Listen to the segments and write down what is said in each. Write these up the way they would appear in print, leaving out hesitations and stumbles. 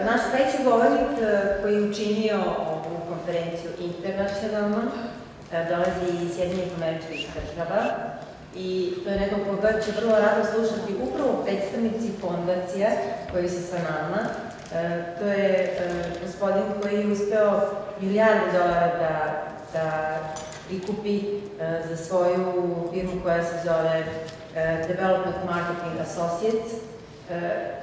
Naš sledeći govornik koji je učinio ovu konferenciju internacionalnom dolazi iz Sjedinjenih Američkih Država i to je neko koga će vrlo rado slušati upravo predstavnici fondacija koji su sa nama. To je gospodin koji je uspeo milijardu dolara da prikupi za svoju firmu koja se zove Development Marketing Associates.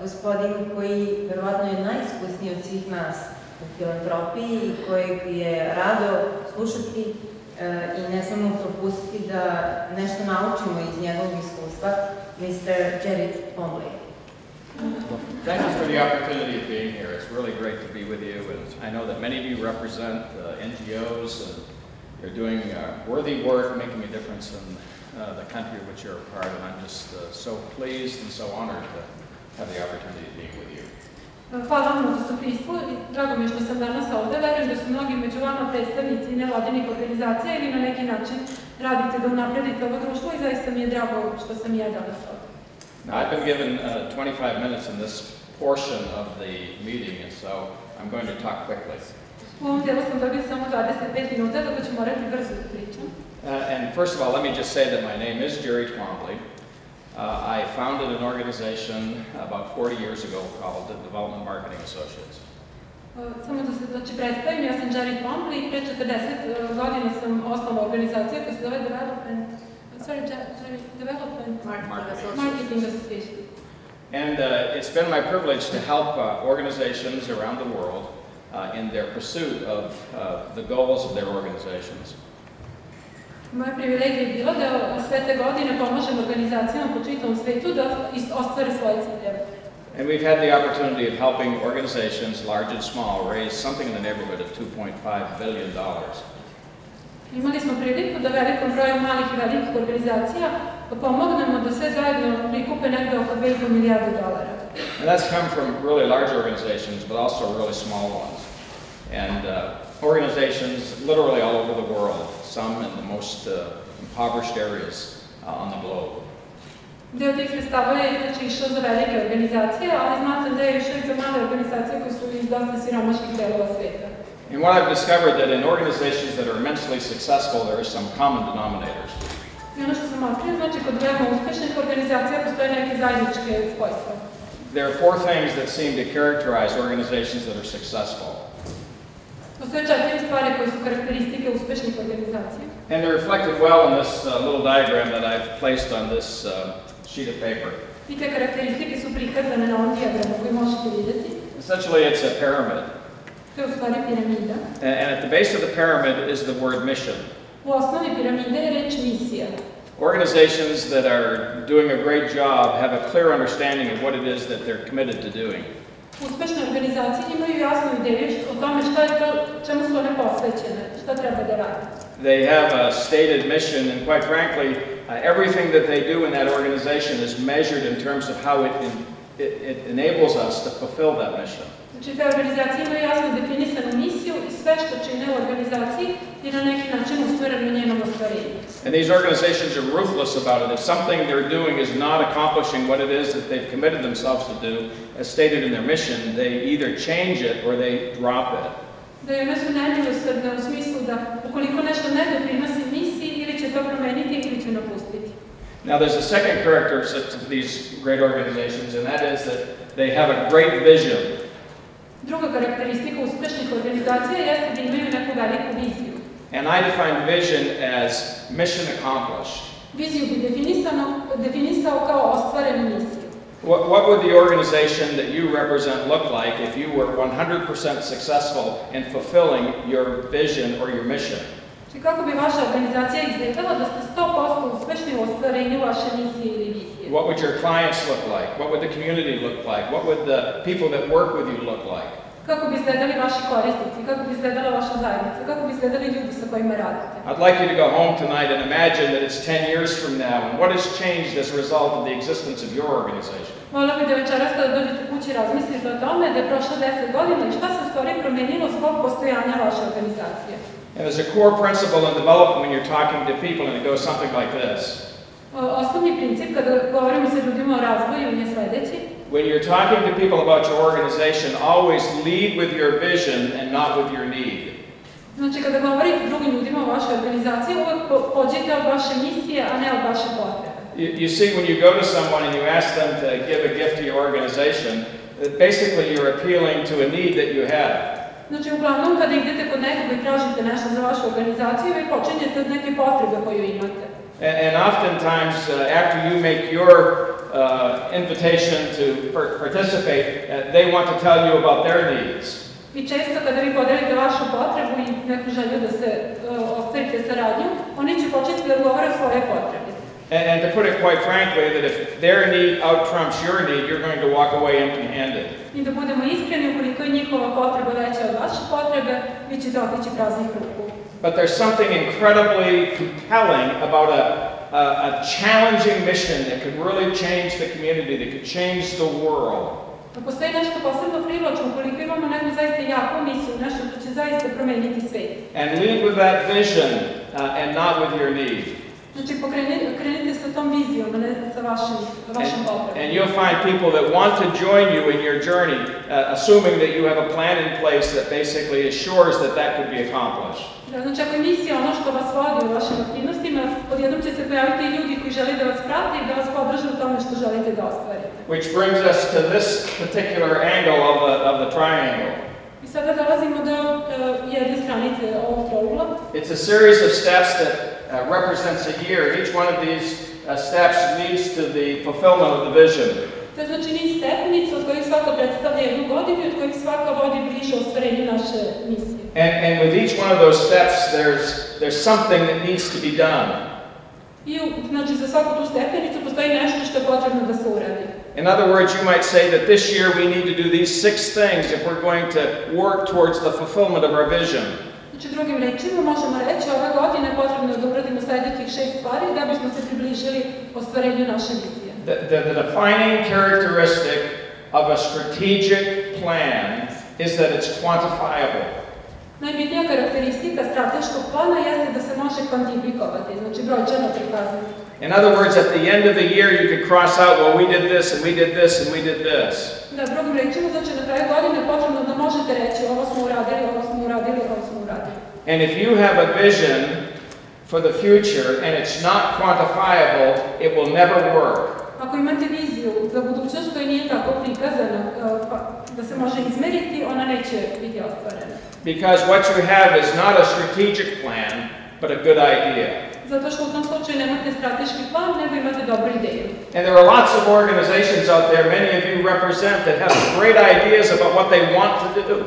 Gospodin koji verovatno je najiskusniji od svih nas u filantropiji i kojeg je rado slušati i ne smemo propustiti da nešto naučimo iz njegovog iskustva, Mr. Džeri Twombly. Thank you for the opportunity of being here. It's really great to be with you, and I know that many of you represent NGOs and you're doing worthy work, making a difference in the country of which you're a part, and I'm just so pleased and so honored to have the opportunity of being with you. Hvala vam na gostoprimstvu i drago mi je što sam danas ovde. Verujem da su mnogi među vama predstavnici nevladinih organizacija ili na neki način radite da unapredite ovo društvo i zaista mi je drago što sam i ja danas ovde. Now, I've been given 25 minutes in this portion of the meeting, and so I'm going to talk quickly. U ovom delu sam dobio samo 25 minuta, tako ću morati brzo da pričam. And first of all, let me just say that my name is Džeri Twombly. I founded an organization about 40 years ago called the Development Marketing Associates. Samo da se predstavim, ja sam Džeri Twombly i pre 40 godina sam osnovna organizacija koja se zove Development Marketing Association. And it's been my privilege to help organizations around the world in their pursuit of the goals of their organizations. Moja privilegija je bila da sve te godine pomažem organizacijama po čitavom svetu da ostvare svoje ciljeve. And we've had the opportunity of helping organizations, large and small, raise something in the neighborhood of $2.5 billion. Imali smo priliku da velikom broju malih i velikih organizacija pomognemo da sve zajedno prikupe negde oko $2,5 milijarde. And that's come from really large organizations, but also really small ones. And organizations literally all over the world, some in the most impoverished areas on the globe. Deo tih sredstava je išao za velike organizacije, ali znate da je išao i za male organizacije koje su iz dosta siromašnih delova sveta. And what I've discovered that in organizations that are immensely successful, there are some common denominators. I ono što sam otkrio, znači kod veoma uspešnih organizacija postoje neke zajedničke svojstva. There are four things that seem to characterize organizations that are successful. Postoje 4 stvari koje su karakteristike uspešnih organizacija. And they're reflected well in this little diagram that I've placed on this sheet of paper. I te karakteristike su prikazane na ovom dijagramu koji možete vidjeti. Essentially, it's a pyramid. To je u stvari piramida. And at the base of the pyramid is the word mission. U osnovi piramide je reč misija. Organizations that are doing a great job have a clear understanding of what it is that they're committed to doing. Uspešne organizacije imaju jasnu ideju o tome šta je to, čemu su one posvećene, šta treba da rade. They have a stated mission, and quite frankly, everything that they do in that organization is measured in terms of how it enables us to fulfill that mission. Znači, te organizacije imaju jasno definisanu misiju i sve što čine u organizaciji je na neki način usmereno njenom ostvarenju. And these organizations are ruthless about it. If something they're doing is not accomplishing what it is that they've committed themselves to do, as stated in their mission, they either change it or they drop it. Da je one su nemilosrdne u smislu da ukoliko nešto ne doprinosi misiji, ili će to promeniti ili će napustiti. Now there's a second characteristic of these great organizations, and that is that they have a great vision. Druga karakteristika uspešnih organizacija jeste da imaju neku veliku viziju. And I define vision as mission accomplished. Viziju bi definisao kao ostvarenu misiju. What would the organization that you represent look like if you were 100% successful in fulfilling your vision or your mission? Znači, kako bi vaša organizacija izgledala da ste 100% uspešni u ostvarenju vaše misije ili vizije? What would your clients look like? What would the community look like? What would the people that work with you look like? Kako bi izgledali vaši korisnici? Kako bi izgledala vaša zajednica? Kako bi izgledali ljudi sa kojima radite? I'd like you to go home tonight and imagine that it's 10 years from now, and what has changed as a result of the existence of your organization. Volio bih da večeras kada dođete kući razmislite o tome da je prošlo 10 godina i šta se u stvari promenilo zbog postojanja vaše organizacije. And there's a core principle in development when you're talking to people, and it goes something like this. Osnovni princip kada govorimo sa ljudima o razvoju je sledeći. when you're talking to people about your organization, always lead with your vision and not with your need. Znači, kada govorite drugim ljudima o vašoj organizaciji, uvek pođite od vaše misije, a ne od vaše potrebe. You see, when you go to someone and you ask them to give a gift to your organization, basically you're appealing to a need that you have. Znači, uglavnom, kada idete kod nekoga i tražite nešto za vašu organizaciju, vi počinjete od neke potrebe koju imate. And oftentimes, after you make your invitation to participate, they want to tell you about their needs. I često kada vi podelite vašu potrebu i neku želju da se ostvarite saradnju, oni će početi da govore o svoje potrebe. And to put it quite frankly, that if their need out-trumps your need, you're going to walk away empty-handed. I da budemo iskreni, ukoliko je njihova potreba veća od vaše potrebe, vi ćete otići praznih ruku. But there's something incredibly compelling about a challenging mission that could really change the community, that could change the world. Postoji nešto posebno privlačno, ukoliko imamo neku zaista jaku misiju, nešto što će zaista promeniti svet. And lead with that vision and not with your need. Znači, krenite sa tom vizijom, a ne sa vašim potrebom. And you'll find people that want to join you in your journey, assuming that you have a plan in place that basically assures that that could be accomplished. Znači, ako je misija ono što vas vodi u vašim aktivnostima, odjednom će se pojaviti i ljudi koji žele da vas prate i da vas podrže u tome što želite da ostvarite. Which brings us to this particular angle of the triangle. I sada dolazimo do jedne stranice ovog trougla. It's a series of steps that represents a year. Each one of these steps leads to the fulfillment of the vision. To je znači niz stepenica od kojih svaka predstavlja jednu godinu i od kojih svaka vodi bliže ostvarenju naše misije. And with each one of those steps, there's something that needs to be done. I znači za svaku tu stepenicu postoji nešto što je potrebno da se uradi. In other words, you might say that this year we need to do these 6 things if we're going to work towards the fulfillment of our vision. Znači, drugim rečima možemo reći ove godine potrebno da uradimo sledećih 6 stvari da bismo se približili ostvarenju naše misije. The defining characteristic of a strategic plan is that it's quantifiable. Najbitnija karakteristika strateškog plana jeste da se može kvantifikovati, znači brojčano prikazati. In other words, at the end of the year you could cross out, well, we did this and we did this and we did this. Da, drugim rečima, znači na kraju godine potrebno da možete reći ovo smo uradili, ovo smo uradili, ovo smo uradili. And if you have a vision for the future and it's not quantifiable, it will never work. Ako imate viziju za budućnost koja nije tako prikazana da se može izmeriti, ona neće biti ostvarena. Because what you have is not a strategic plan, but a good idea. Zato što u tom slučaju nemate strateški plan, nego imate dobru ideju. And there are lots of organizations out there, many of you represent, that have great ideas about what they want to do.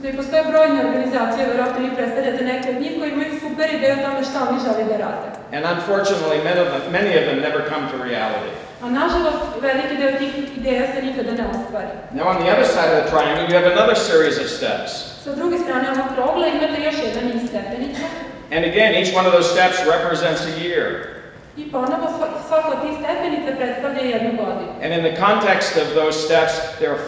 Da i postoje brojne organizacije, verovatno vi predstavljate neke od njih koji imaju super ideje o tome šta oni žele da rade. And unfortunately, many of them never come to reality. A nažalost, veliki deo tih ideja se nikada ne ostvari. Now on the other side of the triangle, you have another series of steps. Sa druge strane ovog trougla imate još jedan niz stepenica. And again, each one of those steps represents a year. I ponovo svaka od tih stepenica predstavlja jednu godinu. And in the context of those steps, there are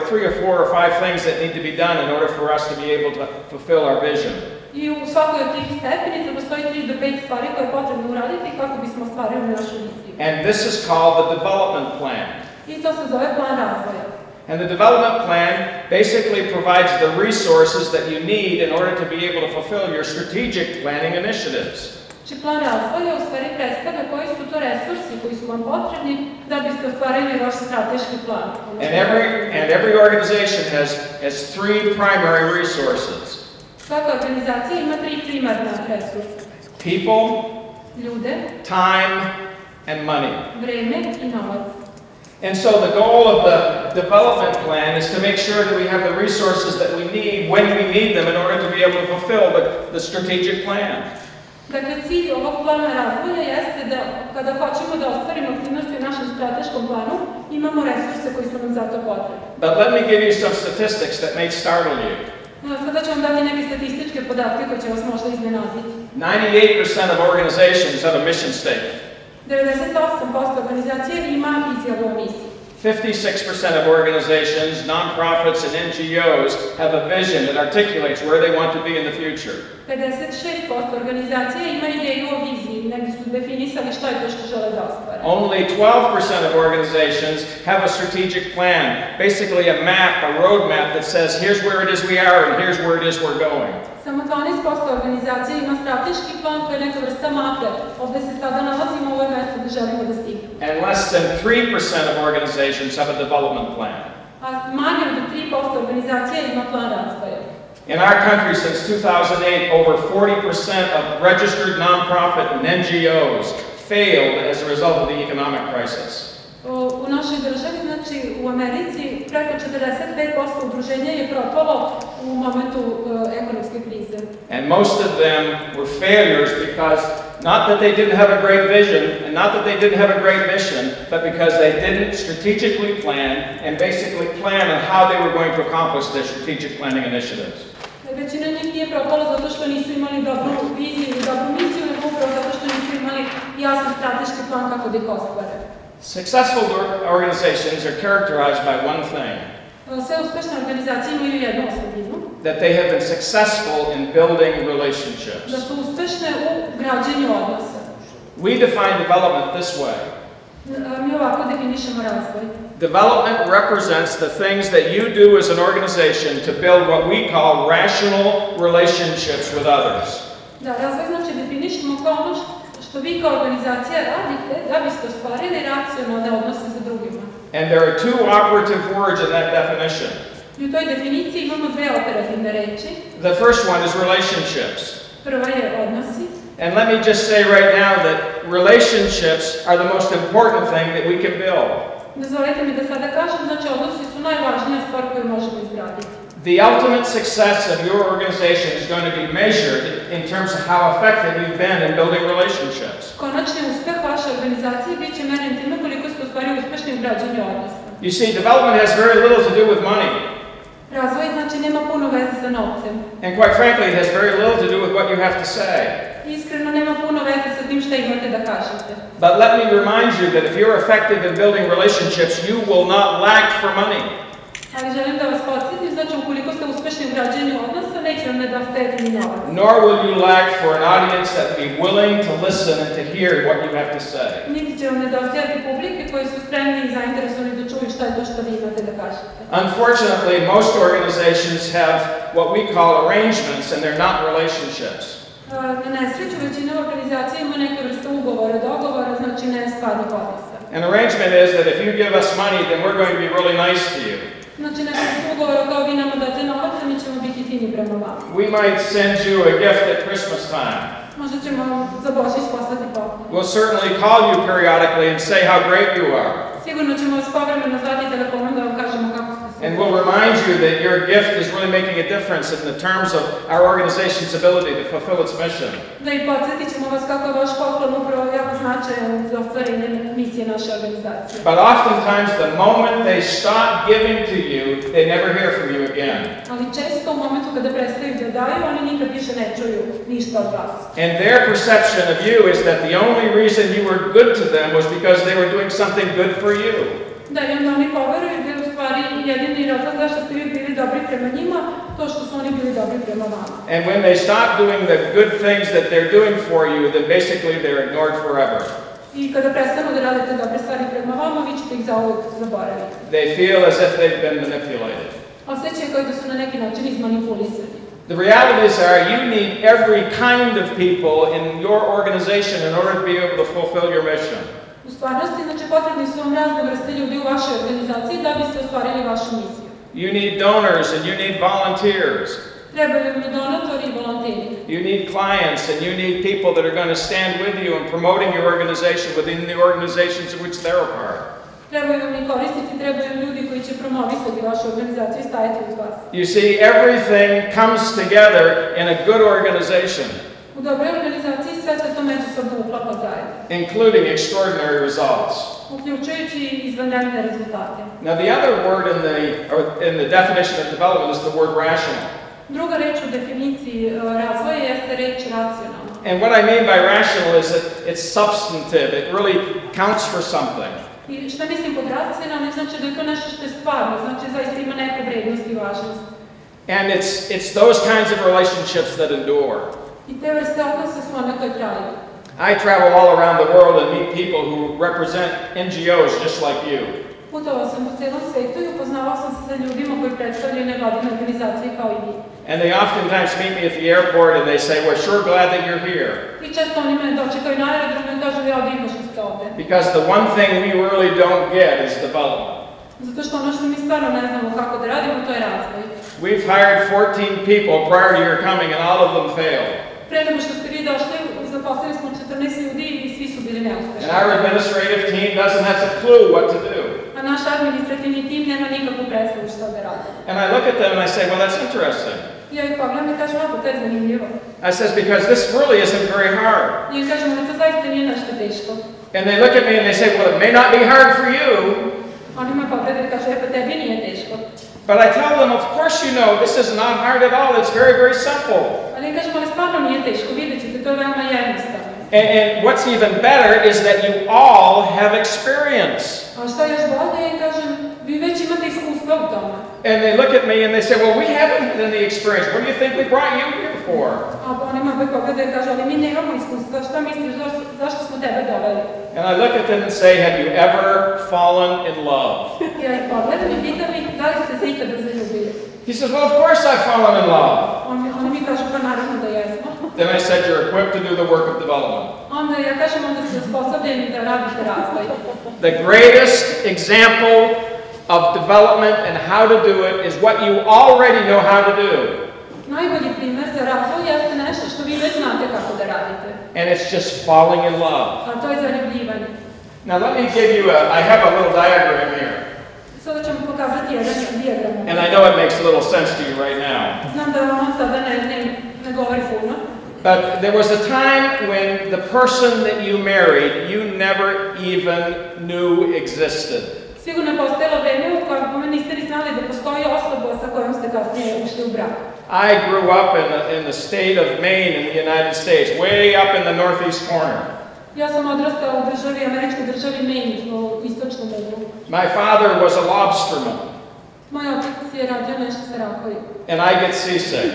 3 or 4 or 5 things that need to be done in order for us to be able to fulfill our vision. I u svakoj od tih stepenica postoji 3 do 5 stvari koje je potrebno uraditi kako bismo ostvarili našu misiju. And this is called the development plan. I to se zove plan razvoja. And the development plan basically provides the resources that you need in order to be able to fulfill your strategic planning initiatives. Znači, plan razvoja u stvari predstavlja koji su to resursi koji su vam potrebni da biste ostvarili vaš strateški plan. And every organization has 3 primary resources. Svaka organizacija ima 3 primarna resursa. People, ljude, time, and money. Vreme i novac. And so the goal of the development plan is to make sure that we have the resources that we need when we need them in order to be able to fulfill the strategic plan. Dakle, cilj ovog plana razvoja jeste da kada hoćemo da ostvarimo aktivnosti u našem strateškom planu, imamo resurse koji su nam za to potrebni. But let me give you some statistics that may startle you. Sada ću vam dati neke statističke podatke koje će vas možda iznenaditi. 98% of organizations have a mission statement. 98% organizacija ima izjavu o misiji. 56% of organizations, non-profits and NGOs have a vision that articulates where they want to be in the future. 56% organizacija ima ideju o viziji, negdje su definisali šta je to što žele da ostvare. Only 12% of organizations have a strategic plan, basically a map, a roadmap that says here's where it is we are and here's where it is we're going. Samo 12% organizacija ima strateški plan koji je neka vrsta mape. Ovdje se sada nalazimo, ovo je mjesto gdje želimo da stignemo. And less than 3% of organizations have a development plan. A manje od 3% organizacija ima plan razvoja. In our country, since 2008, over 40% of registered nonprofit and NGOs failed as a result of the economic crisis. U našoj državi, znači u Americi, preko 45% udruženja je propalo u momentu ekonomske krize. And most of them were failures because not that they didn't have a great vision and not that they didn't have a great mission, but because they didn't strategically plan and basically plan on how they were going to accomplish their strategic planning initiatives. Većina njih nije propala zato što nisu imali dobru viziju i dobru misiju, nego upravo zato što nisu imali jasan strateški plan kako da ih ostvare. Successful organizations are characterized by one thing. Sve uspešne organizacije imaju jednu osobinu. That they have been successful in building relationships. Da su uspešne u građenju odnosa. We define development this way. Mi ovako definišemo razvoj. Development represents the things that you do as an organization to build what we call rational relationships with others. Da, razvoj znači definišemo kao ono što vi kao organizacija radite da biste ostvarili racionalne odnose sa drugima. And there are two operative words in that definition. I u toj definiciji imamo dve operativne reči. The first one is relationships. Prva je odnosi. And let me just say right now that relationships are the most important thing that we can build. Dozvolite mi da sada kažem, znači odnosi su najvažnija stvar koju možemo izgraditi. The ultimate success of your organization is going to be measured in terms of how effective you've been in building relationships. Konačni uspeh vaše organizacije biće meren time koliko ste ostvarili uspešni u građenju odnosa. You see, development has very little to do with money. Razvoj znači nema puno veze sa novcem. And quite frankly, it has very little to do with what you have to say. Iskreno nema puno veze sa tim šta imate da kažete. But let me remind you that if you're effective in building relationships, you will not lack for money. Ali želim da vas podsjetim, znači ukoliko ste uspešni u građenju odnosa, neće vam nedostajati ni novac. Nor will you lack for an audience that will be willing to listen and to hear what you have to say. Niti će vam nedostajati publike koji su spremni i zainteresovani da čuju šta je to što vi imate da kažete. Unfortunately, most organizations have what we call arrangements and they're not relationships. Na nesreću, većina organizacija ima neke vrste ugovora, dogovora, znači ne stvarnih odnosa. An arrangement is that if you give us money, then we're going to be really nice to you. Znači, neka vrsta ugovora kao vi nama date novac, a mi ćemo biti fini prema vama. We might send you a gift at Christmas time. Možda ćemo za Božić poslati poklon. We'll certainly call you periodically and say how great you are. Sigurno ćemo vas povremeno zvati telefonom da vam kažemo kako ste se. And we'll remind you that your gift is really making a difference in the terms of our organization's ability to fulfill its mission. Da i podsjetit ćemo vas kako je vaš poklon upravo jako značajan za ostvarenje misije naše organizacije. But oftentimes the moment they stop giving to you, they never hear from you again. Ali često u momentu kada prestaju da daju, oni nikad više ne čuju ništa od vas. And their perception of you is that the only reason you were good to them was because they were doing something good for you. Da, i onda oni poveruju da je u stvari jedini razlog zašto ste vi bili dobri prema njima, to što su oni bili dobri prema vama. And when they stop doing the good things that they're doing for you, then basically they're ignored forever. I kada prestanu da radite dobre stvari prema vama, vi ćete ih zauvek zaboraviti. They feel as if they've been manipulated. Osjećaju kao da su na neki način izmanipulisani. The realities are you need every kind of people in your organization in order to be able to fulfill your mission. U stvarnosti, znači potrebni su vam razne vrste ljudi u vašoj organizaciji da biste ostvarili vašu misiju. You need donors and you need volunteers. Trebaju vam i donatori i volonteri. You need clients and you need people that are going to stand with you in promoting your organization within the organizations of which they're a part. Trebaju vam i koristiti, trebaju ljudi koji će promovisati vašu organizaciju i stajati uz vas. You see, everything comes together in a good organization. U dobroj organizaciji sve se to međusobno uklapa zajedno. Including extraordinary results. Uključujući izvanredne rezultate. Now the other word in the definition of development is the word rational. Druga reč u definiciji razvoja jeste reč racionalno. And what I mean by rational is that it's substantive, it really counts for something. I šta mislim pod racionalno, znači da je to nešto što je stvarno, znači zaista ima neku vrednost i važnost. And it's those kinds of relationships that endure. I te vrste odnosa su one koje traju. I travel all around the world and meet people who represent NGOs just like you. Putovao sam u celom svetu i upoznavao sam se sa ljudima koji predstavljaju nevladine organizacije kao i vi. And they oftentimes meet me at the airport and they say, we're sure glad that you're here. I često oni me dočekaju na aerodromu i kažu, ja divno što ste ovde. Because the one thing we really don't get is development. Zato što ono što mi stvarno ne znamo kako da radimo, to je razvoj. We've hired 14 people prior to your coming and all of them failed. Pre nego što ste vi došli, zaposlili smo 14 ljudi i svi su bili neuspešni. And our administrative team doesn't have a clue what to do. A naš administrativni tim nema nikakvu predstavu šta da radi. And I look at them and I say, well, that's interesting. Ja ih pogledam i kažem, to je zanimljivo. I says, because this really isn't very hard. I im kažem, to zaista nije nešto teško. And they look at me and they say, well, it may not be hard for you. Oni me pogledaju i kažu, pa tebi nije teško. But I tell them, of course you know, this is not hard at all. It's very, very simple. Ali im kažem, ali stvarno nije teško, vidjet ćete, to je veoma jednostavno. And what's even better is that you all have experience. A šta još bolje, ja im kažem, vi već imate iskustva u tome. And they look at me and they say, well, we haven't had any experience. What do you think we brought you here for? A oni me pogledaju i kažu, ali mi nemamo iskustva, šta misliš, zašto smo tebe doveli? And I look at them and say, have you ever fallen in love? Ja ih pogledam i pitam ih, da li ste se ikada zaljubili? He says, well, of course I've fallen in love. Oni mi kažu, pa naravno da jesmo. Then I said, you're equipped to do the work of development. Onda ja kažem, onda ste sposobljeni da radite razvoj. The greatest example of development and how to do it is what you already know how to do. Najbolji primer za razvoj jeste nešto što vi već znate kako da radite. And it's just falling in love. A to je zaljubljivanje. Now let me give you I have a little diagram here. Sada ću vam pokazati jedan dijagram. And I know it makes a little sense to you right now. Znam da vam on sada ne govori puno. But there was a time when the person that you married, you never even knew existed. Sigurno je postojalo vreme u kojem niste ni znali da postoji osoba sa kojom ste kasnije ušli u brak. I grew up in the state of Maine in the United States, way up in the northeast corner. Ja sam odrastao u državi, američkoj državi Maine, u istočnom uglu. My father was a lobsterman. Moj otac je radio nešto sa rakovima. And I get seasick.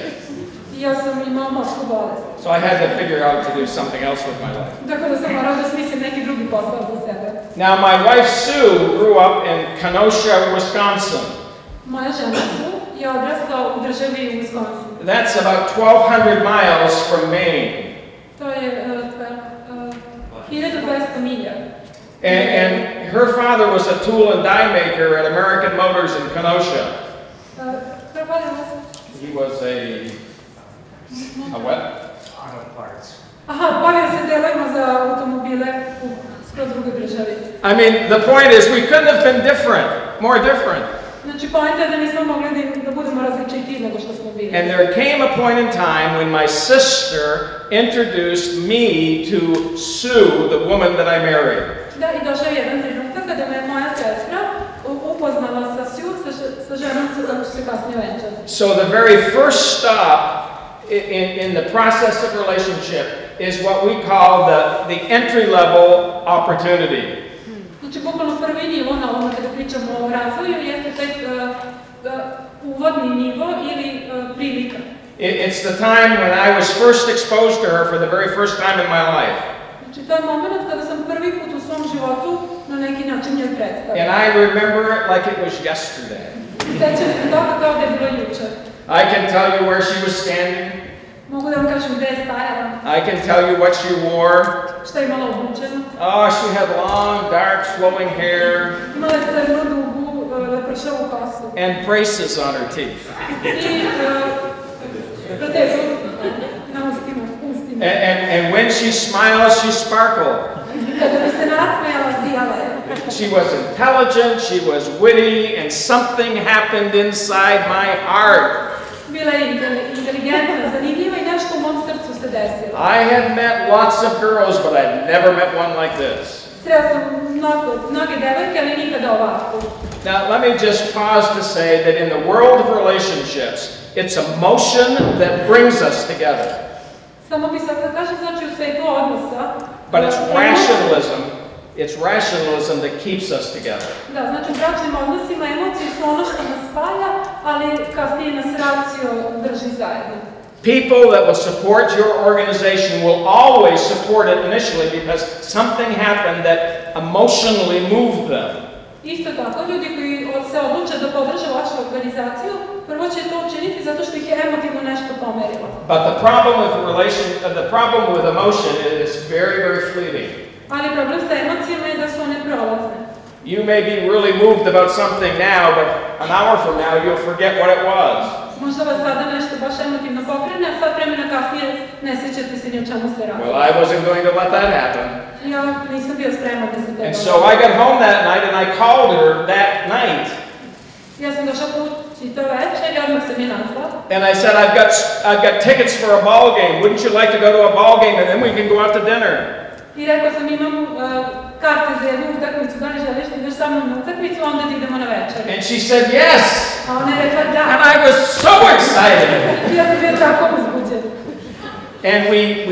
I ja sam imao morsku bolest. So I had to figure out to do something else with my life. Tako da sam morao da smislim neki drugi posao za sebe. Now my wife Sue grew up in Kenosha, Wisconsin. Moja žena Sue je odrasla u državi Wisconsin. That's about 1,200 miles from Maine. To je 1200 milja. And her father was a tool and die maker at American Motors in Kenosha. He was a what? Auto parts. Aha, bavio se delovima za automobile u skroz drugoj državi. I mean, the point is we couldn't have been more different. Znači, poenta je da nismo mogli da budemo različitiji nego što smo bili. And there came a point in time when my sister introduced me to Sue, the woman that I married. Da, i došao je jedan trenutak kada me moja sestra upoznala sa Sue, sa ženom sa kojom su se kasnije venčali. So the very first stop in the process of relationship is what we call the entry-level opportunity. Znači, bukvalno prvi nivo na ovome kada pričamo o razvoju jeste taj uvodni nivo ili prilika. It's the time when I was first exposed to her for the very first time in my life. Znači, to je moment kada sam prvi put u svom životu na neki način njoj predstavila. And I remember it like it was yesterday. Sećam se toga kao da je bilo juče. I can tell you where she was standing. Mogu da vam kažem gde je stajala. I can tell you what she wore. Šta je imala obučeno. Oh, she had long, dark, flowing hair. Imala je crnu, dugu, lepršavu kosu. And braces on her teeth. I protezu na ustima. And when she smiled, she sparkled. Kada bi se nasmejala, sijala je. She was intelligent, she was witty, and something happened inside my heart. Bila je inteligentna, zanimljiva i nešto u mom srcu se desilo. I had met lots of girls, but I'd never met one like this. Sreo sam mnoge devojke, ali nikada ovako. Now, let me just pause to say that in the world of relationships, it's emotion that brings us together. Samo bi sad da kažem, znači u svetu odnosa. But it's rationalism. It's rationalism that keeps us together. Da, znači u bračnim odnosima emocije su ono što nas spaja, ali kasnije nas racio drži zajedno. People that will support your organization will always support it initially because something happened that emotionally moved them. Isto tako, ljudi koji se odluče da podrže vašu organizaciju, prvo će to učiniti zato što ih je emotivno nešto pomerilo. But the problem with emotion is very, very fleeting. Ali problem sa emocijama je da su one prolazne. You may be really moved about something now, but an hour from now you'll forget what it was. Možda vas sada nešto baš emotivno pokrene, a sad vremena kasnije ne sjećate se ni o čemu se radi. Well, I wasn't going to let that happen. Ja nisam bio spreman da se to And so I got home that night and I called her that night. Ja sam došla kući to večer i odmah sam je nazvala. And I said, I've got tickets for a ball game. Wouldn't you like to go to a ball game and then we can go out to dinner? I rekao sam, imam karte za jednu utakmicu, da ne želiš da ideš sa mnom na utakmicu, onda da idemo na večer. And she said yes. A ona je rekla da. And I was so excited. Ja sam bio tako uzbuđen. And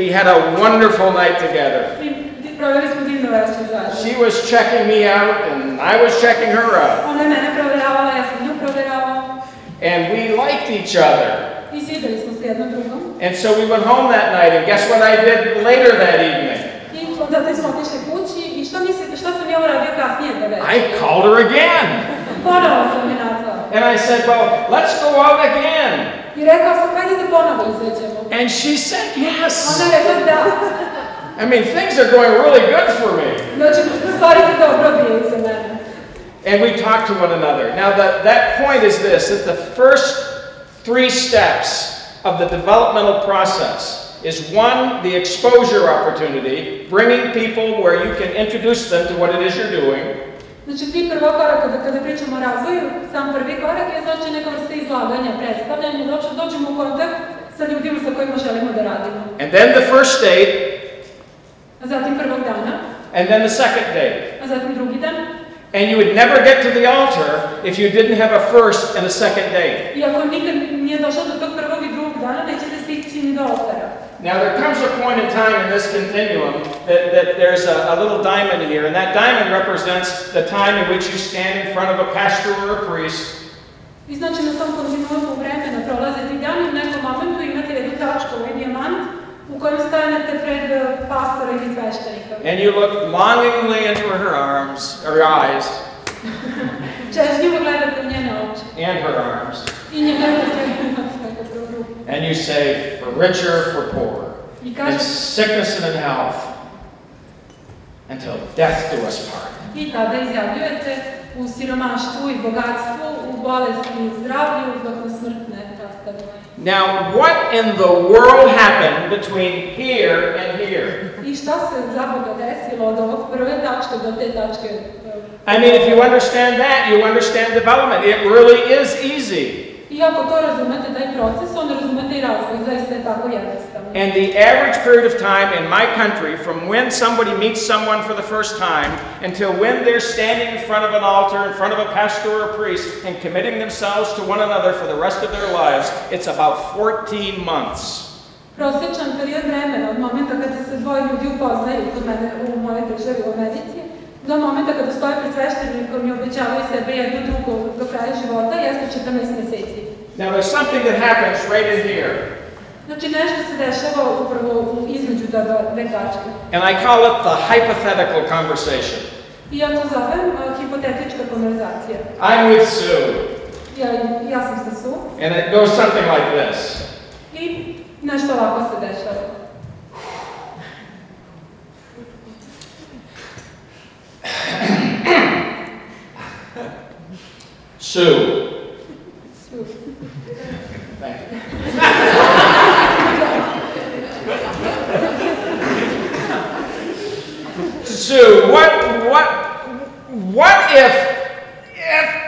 we had a wonderful night together. I proveli smo divno večer zajedno. She was checking me out and I was checking her out. Ona je mene provjeravala, ja sam nju provjeravao. And we liked each other. I svidjeli smo se jedno drugom. And so we went home that night and guess what I did later that evening? I onda smo otišli kući i šta mislite, šta sam ja uradio kasnije da večer? I called her again. Ponovo sam je nazvala. And I said, well, let's go out again. I rekao sam, hajde da ponovo izađemo. And she said yes. Ona je rekla da. I mean, things are going really good for me. Znači, stvari se dobro bije za mene. And we talked to one another. Now, that point is this, that the first 3 steps of the developmental process is 1, the exposure opportunity, bringing people where you can introduce them to what it is you're doing. Znači, 3 prvo koraka kada pričamo o razvoju, sam prvi korak je znači neka vrsta izlaganja, predstavljanja, dođemo u kontakt sa ljudima sa kojima želimo da radimo. And then the first date. A zatim prvog dana. And then the second date. A zatim drugi dan. And you would never get to the altar if you didn't have a first and a second date. I ako nikad nije došlo do tog prvog i drugog dana, nećete stići ni do altara. Now there comes a point in time in this continuum that there's a little diamond here, and that diamond represents the time in which you stand in front of a pastor or a priest. I znači na tom kontinuumu vremena prolaze ti dani, u nekom momentu imate jednu tačku, ovaj dijamant, u kojem stanete pred pastora ili sveštenika. And you look longingly into her arms, or her eyes. Čežnjivo gledate u njene oči. And her arms. I njene ruke. And you say, for richer, for poorer, in sickness and in health, until death do us part. I tada izjavljujete u siromaštvu i bogatstvu, u bolesti i zdravlju, dok na smrt ne rastavimo. Now, what in the world happened between here and here? I šta se za Boga desilo od ovog prve tačke do te tačke? I mean, if you understand that, you understand development. It really is easy. I ako to razumete, taj proces, onda razumete i razvoj, zaista je tako jednostavno. And the average period of time in my country, from when somebody meets someone for the first time until when they're standing in front of an altar, in front of a pastor or a priest, and committing themselves to one another for the rest of their lives, it's about 14 months. Prosječan period vremena od momenta kada se dvoje ljudi upoznaju kod mene u mojoj državi u Americi, do momenta kada stoje pred sveštenikom i obećavaju sebe jedno drugo do kraja života, jeste 14 meseci. Now there's something that happens right in here. Znači nešto se dešava upravo između dve tačke. And I call it the hypothetical conversation. I ja to zovem hipotetička konverzacija. I'm with Sue. Ja sam sa Sue. And it goes something like this. I nešto ovako se dešava. Sue. Sue. Thank you. Sue, what if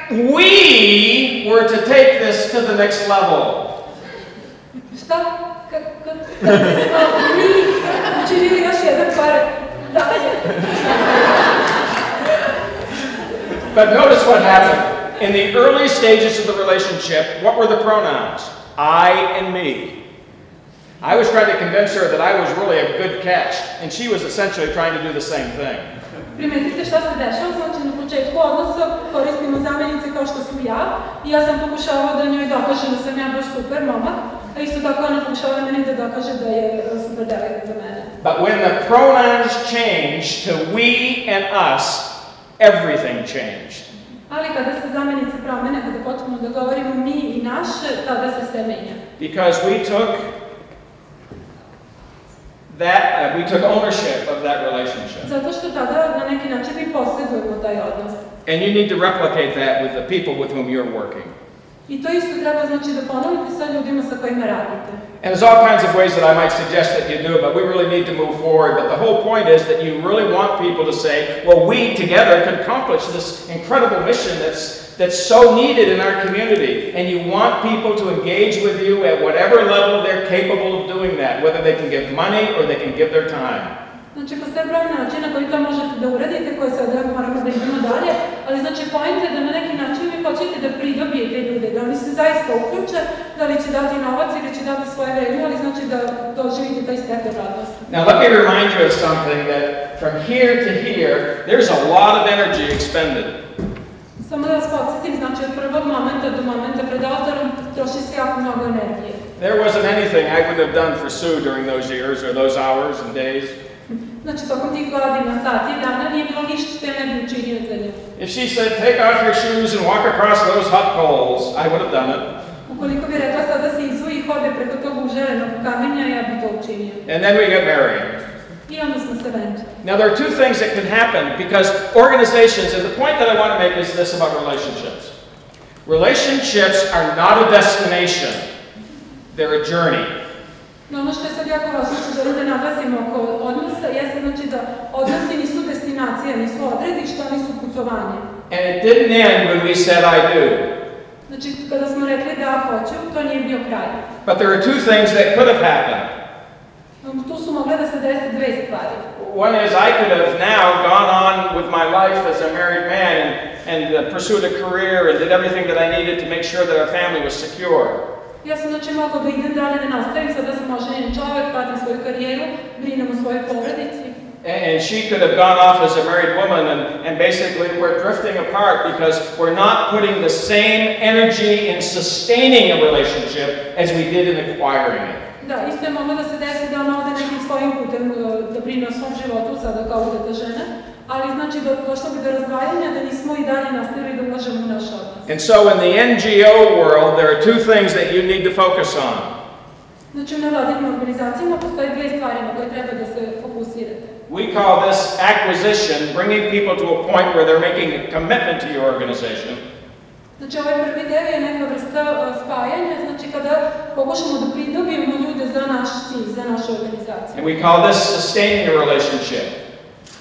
we were to take this to the next level? Šta? Kad bismo mi učinili još jedan korak dalje. But notice what happened. In the early stages of the relationship, what were the pronouns? I and me. I was trying to convince her that I was really a good catch, and she was essentially trying to do the same thing. Primetite šta se dešava, znači na početku odnosa koristimo zamenice kao što su ja, i ja sam pokušavao da njoj dokažem da sam ja baš super momak, A isto tako ona pokušava meni da dokaže da je super delegat za mene. But when the pronouns change to we and us, everything changed. Ali kada se zamenice promene, kada počnemo da govorimo mi i naše, tada se sve menja. Because we took ownership of that relationship. Zato što tada na neki način mi posjedujemo taj odnos. And you need to replicate that with the people with whom you're working. I to isto treba znači da ponovite sa ljudima sa kojima radite. And there's all kinds of ways that I might suggest that you do, but we really need to move forward. But the whole point is that you really want people to say, well, we together can accomplish this incredible mission that's so needed in our community. And you want people to engage with you at whatever level they're capable of doing that, whether they can give money or they can give their time. Znači, postoje broj načina koji to možete da uradite, koje sada moramo da idemo dalje, ali znači point je da na neki način vi hoćete da pridobijete ljude, da oni se zaista uključe, da li će dati novac ili će dati svoje vreme, ali znači da doživite taj stepen radnosti. Now let me remind you of something that from here to here, there's a lot of energy expended. Samo da vas podsjetim, znači od prvog momenta do momenta pred oltarom troši se jako mnogo energije. There wasn't anything I would have done for Sue during those years or those hours and days. Znači, tokom tih godina, sati, dana, nije bilo ništa što ja ne bi učinio za nju. If she said, take off your shoes and walk across those hot coals, I would have done it. Ukoliko bi rekla sada se izuji i hode preko tog užarenog kamenja, ja bi to učinio. And then we get married. I onda smo se venčali. Now there are two things that can happen because organizations, and the point that I want to make is this about relationships. Relationships are not a destination, they're a journey. No, ono što je sad jako važno što želim da naglasimo oko odnosa jeste znači da odnosi nisu destinacija, nisu odredišta, oni su putovanje. And it didn't end when we said I do. Znači, kada smo rekli da hoću, to nije bio kraj. But there are two things that could have happened. Tu su mogle da se desi dve stvari. One is I could have now gone on with my life as a married man and pursued a career and did everything that I needed to make sure that our family was secure. Ja sam znači mogla da idem dalje, da nastavim, sada sam oženjen čovjek, pratim svoju karijeru, brinem o svojoj porodici. And she could have gone off as a married woman and basically we're drifting apart because we're not putting the same energy in sustaining a relationship as we did in acquiring it. Da, isto je moglo da se desi da ona ode nekim svojim putem da brine o svom životu, sada kao udata žena, ali znači da došlo bi do razdvajanja, da nismo i dalje nastavili da ulažemo u naš odnos. And so in the NGO world, there are two things that you need to focus on. Znači u nevladinim organizacijama postoje dve stvari na koje treba da se fokusirate. We call this acquisition, bringing people to a point where they're making a commitment to your organization. Znači ovaj prvi deo je neka vrsta spajanja, znači kada pokušamo da pridobijemo ljude za naš cilj, za našu organizaciju. And we call this sustaining a relationship.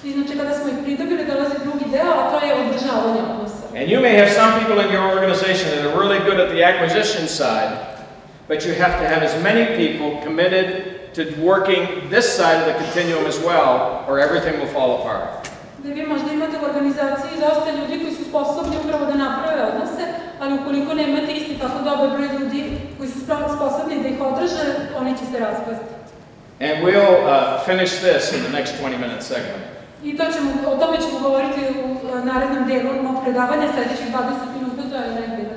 I znači kada smo ih pridobili dolazi drugi deo, a to je održavanje odnosa. And you may have some people in your organization that are really good at the acquisition side, but you have to have as many people committed to working this side of the continuum as well, or everything will fall apart. Da vi možda imate u organizaciji dosta ljudi koji su sposobni upravo da naprave odnose, ali ukoliko nemate isti tako dobar broj ljudi koji su sposobni da ih održe, oni će se raspasti. And we'll finish this in the next 20-minute segment. I o tome ćemo govoriti u narednom delu mog predavanja, sljedećih 20 minuta, to je negdje